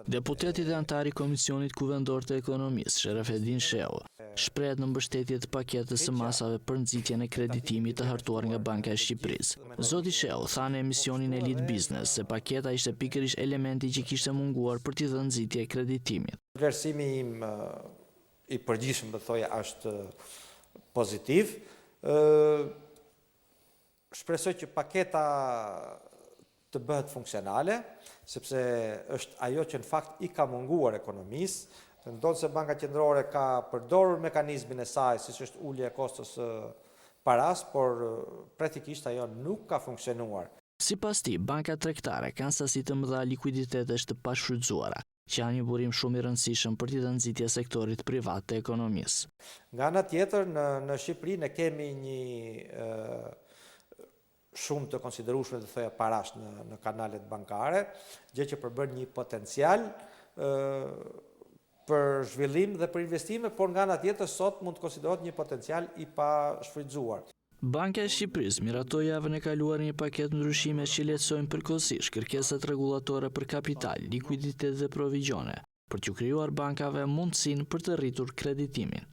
Deputeti dhe antari Komisionit Kuvendor të Ekonomisë, Sherefedin Sheu, shprehet në mbështetje të paketës së masave për nxitjen e kreditimit të hartuar nga Banka e Shqipërisë. Zoti Sheu tha në emisionin Elite Business se paketa ishte pikërisht elementi që kishte munguar për t'i dhënë nxitje kreditimit. Vlerësimi im i përgjithshëm, do thoja, është pozitiv. Shpresoj që paketa të bëhet funksionale, sepse është ajo që në fakt i ka munguar ekonomisë. Të ndonë se Banka Qendrore ka përdorur mekanizmin e saj, siç është ulja e kostos së paras, por praktikisht ajo nuk ka funksionuar. Sipas tij, bankat tregtare kanë sasi të mëdha likuiditetesh të pashfrytzuara, që janë një burim shumë i rëndësishëm për t'i dhënë nxitje sektorit privat të ekonomisë. Nga ana tjetër, në Shqipëri ne kemi një shumë të konsiderueshme të thoja parash në kanalet bankare, gjë që përbën një potencial për zhvillim dhe për investime, por nga ana tjetër sot mund të konsiderohet një potencial i pashfrytzuar. Banka e Shqipërisë miratoi javën e kaluar një paketë ndryshime që lehtësojnë përkohësisht kërkesat rregullatore për kapital, likuiditet dhe provizione, për t'u krijuar bankave mundësinë për të rritur kreditimin.